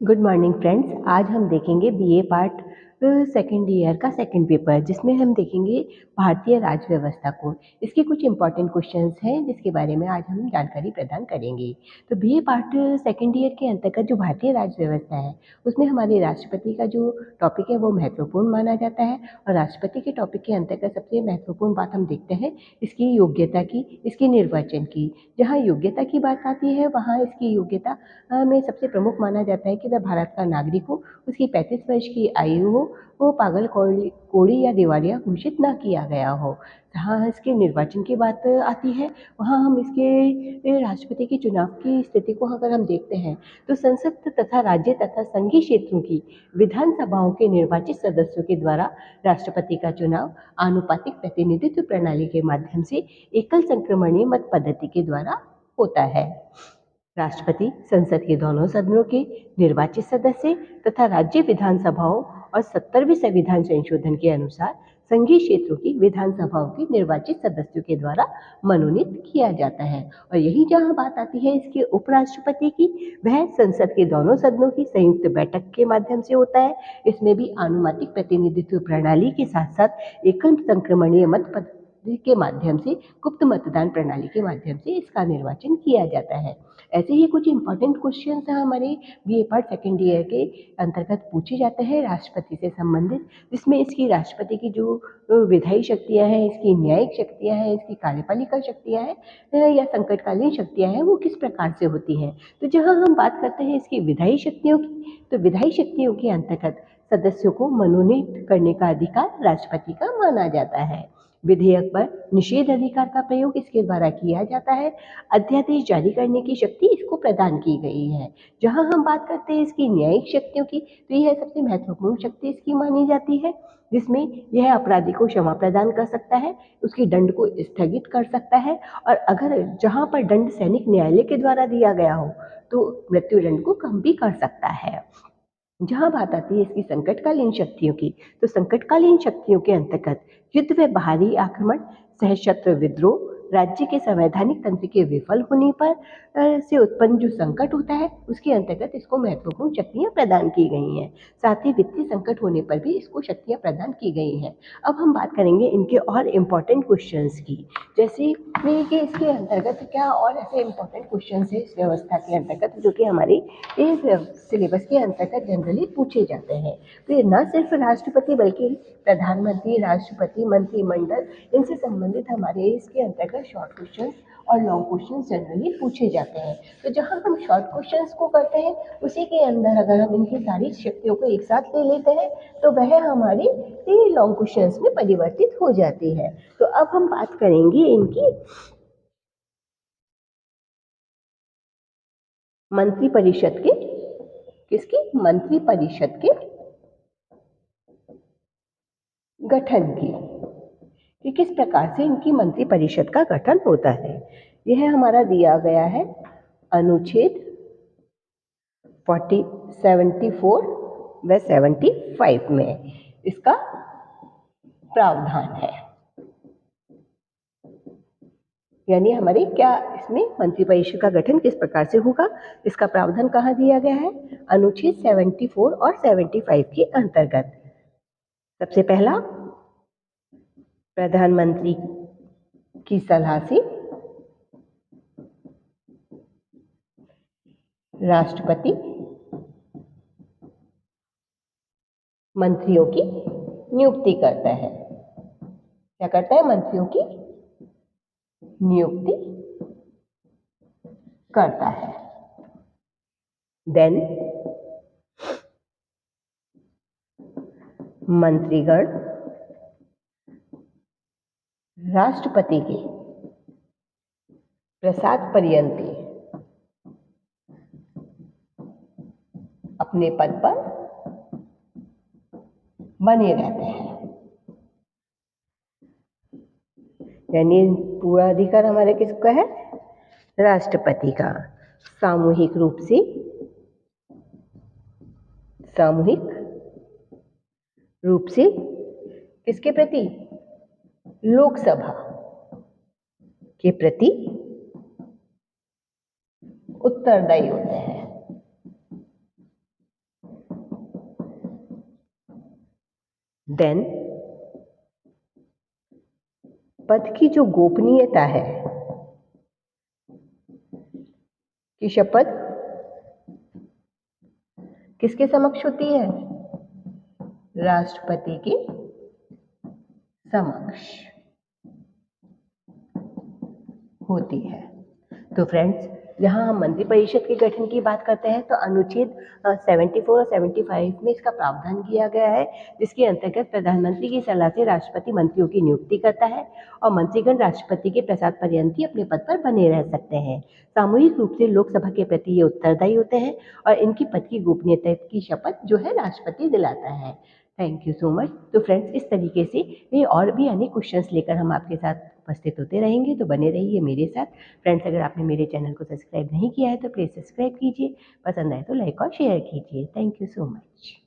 Good morning friends. आज हम देखेंगे बीए पार्ट सेकेंड ईयर का सेकंड पेपर, जिसमें हम देखेंगे भारतीय राज्य व्यवस्था को। इसके कुछ इंपॉर्टेंट क्वेश्चंस हैं जिसके बारे में आज हम जानकारी प्रदान करेंगे। तो बीए पार्ट सेकेंड ईयर के अंतर्गत जो भारतीय राज्य व्यवस्था है उसमें हमारे राष्ट्रपति का जो टॉपिक है वो महत्वपूर्ण माना जाता है। और राष्ट्रपति के टॉपिक के अंतर्गत सबसे महत्वपूर्ण बात हम देखते हैं इसकी योग्यता की, इसके निर्वाचन की। जहाँ योग्यता की बात आती है वहाँ इसकी योग्यता में सबसे प्रमुख माना जाता है कि वह भारत का नागरिक हो, उसकी 35 वर्ष की आयु हो, वो पागल कोढ़ी या दिवालिया घोषित ना किया गया हो। जहाँ इसके निर्वाचन की बात आती है वहाँ हम इसके राष्ट्रपति के चुनाव की स्थिति को अगर हम देखते हैं तो संसद तथा राज्य तथा संघीय क्षेत्रों की विधानसभाओं के निर्वाचित सदस्यों के द्वारा राष्ट्रपति का चुनाव आनुपातिक प्रतिनिधित्व प्रणाली के माध्यम से एकल संक्रमणीय मत पद्धति के द्वारा होता है। राष्ट्रपति संसद के दोनों सदनों के निर्वाचित सदस्य तथा राज्य विधानसभाओं और 70वें संविधान संशोधन के अनुसार संघीय क्षेत्रों की विधानसभाओं के निर्वाचित सदस्यों के द्वारा मनोनीत किया जाता है। और यही जहाँ बात आती है इसके उपराष्ट्रपति की, वह संसद के दोनों सदनों की संयुक्त बैठक के माध्यम से होता है। इसमें भी अनुपातिक प्रतिनिधित्व प्रणाली के साथ साथ एकल संक्रमणीय मत पद्धति के माध्यम से, गुप्त मतदान प्रणाली के माध्यम से इसका निर्वाचन किया जाता है। ऐसे ही कुछ इंपॉर्टेंट क्वेश्चन हमारे बीए पार्ट सेकेंड ईयर के अंतर्गत पूछे जाते हैं राष्ट्रपति से संबंधित, जिसमें इसकी राष्ट्रपति की जो विधायी शक्तियां हैं, इसकी न्यायिक शक्तियां हैं, इसकी कार्यपालिका शक्तियां हैं या संकटकालीन शक्तियां हैं, वो किस प्रकार से होती हैं। तो जहां हम बात करते हैं इसकी विधायी शक्तियों की, तो विधायी शक्तियों के अंतर्गत सदस्यों को मनोनीत करने का अधिकार राष्ट्रपति का माना जाता है। विधेयक पर निषेध अधिकार का प्रयोग इसके द्वारा किया जाता है। अध्यादेश जारी करने की शक्ति इसको प्रदान की गई है। जहां हम बात करते हैं इसकी न्यायिक शक्तियों की, तो यह सबसे महत्वपूर्ण शक्ति इसकी मानी जाती है, जिसमें यह अपराधी को क्षमा प्रदान कर सकता है, उसकी दंड को स्थगित कर सकता है, और अगर जहां पर दंड सैनिक न्यायालय के द्वारा दिया गया हो तो मृत्यु दंड को कम भी कर सकता है। जहां बात आती है इसकी संकटकालीन शक्तियों की, तो संकटकालीन शक्तियों के अंतर्गत युद्ध व बाहरी आक्रमण, सशस्त्र विद्रोह, राज्य के संवैधानिक तंत्र के विफल होने पर से उत्पन्न जो संकट होता है उसके अंतर्गत इसको महत्वपूर्ण शक्तियां प्रदान की गई हैं। साथ ही वित्तीय संकट होने पर भी इसको शक्तियां प्रदान की गई हैं। अब हम बात करेंगे इनके और इम्पोर्टेंट क्वेश्चंस की, जैसे कि इसके अंतर्गत क्या और ऐसे इम्पोर्टेंट क्वेश्चंस है इस व्यवस्था के अंतर्गत जो कि हमारी इस सिलेबस के अंतर्गत जनरली पूछे जाते हैं। तो ये न सिर्फ राष्ट्रपति बल्कि प्रधानमंत्री, राष्ट्रपति, मंत्रिमंडल, इनसे संबंधित हमारे इसके अंतर्गत शॉर्ट क्वेश्चन और लॉन्ग क्वेश्चन जनरली पूछे जाते हैं। तो जहां हम शॉर्ट क्वेश्चंस को करते हैं उसी के अंदर अगर हम इनकी सारी शक्तियों को एक साथ ले लेते हैं तो वह हमारी लॉन्ग क्वेश्चंस में परिवर्तित हो जाती है। तो अब हम बात करेंगे इनकी मंत्रिपरिषद के, किसकी, मंत्रिपरिषद के गठन की, कि किस प्रकार से इनकी मंत्रिपरिषद का गठन होता है। यह हमारा दिया गया है अनुच्छेद 74 व 75 में इसका प्रावधान है। यानी हमारे क्या इसमें मंत्रिपरिषद का गठन किस प्रकार से होगा, इसका प्रावधान कहाँ दिया गया है, अनुच्छेद 74 और 75 के अंतर्गत। सबसे पहला, प्रधानमंत्री की सलाह से राष्ट्रपति मंत्रियों की नियुक्ति करता है। क्या करता है, मंत्रियों की नियुक्ति करता है। देन मंत्रीगण राष्ट्रपति के प्रसाद पर्यंत अपने पद पर बने रहते हैं। यानी पूरा अधिकार हमारे किसका है, राष्ट्रपति का। सामूहिक रूप से किसके प्रति, लोकसभा के प्रति उत्तरदायी होते हैं। देन पद की जो गोपनीयता है कि शपथ किसके समक्ष होती है? राष्ट्रपति के समक्ष होती है। तो फ्रेंड्स, यहाँ हम मंत्रिपरिषद के गठन की बात करते हैं तो अनुच्छेद 74 और 75 में इसका प्रावधान किया गया है, जिसके अंतर्गत प्रधानमंत्री की सलाह से राष्ट्रपति मंत्रियों की नियुक्ति करता है और मंत्रीगण राष्ट्रपति के प्रसाद पर्यंत ही अपने पद पर बने रह सकते हैं। सामूहिक रूप से लोकसभा के प्रति ये उत्तरदायी होते हैं और इनकी पद की गोपनीयता की शपथ जो है राष्ट्रपति दिलाता है। Thank you so much. तो फ्रेंड्स, इस तरीके से ये और भी अनेक क्वेश्चंस लेकर हम आपके साथ उपस्थित होते रहेंगे, तो बने रहिए मेरे साथ। फ्रेंड्स, अगर आपने मेरे चैनल को सब्सक्राइब नहीं किया है तो प्लीज़ सब्सक्राइब कीजिए, पसंद आए तो लाइक और शेयर कीजिए। Thank you so much.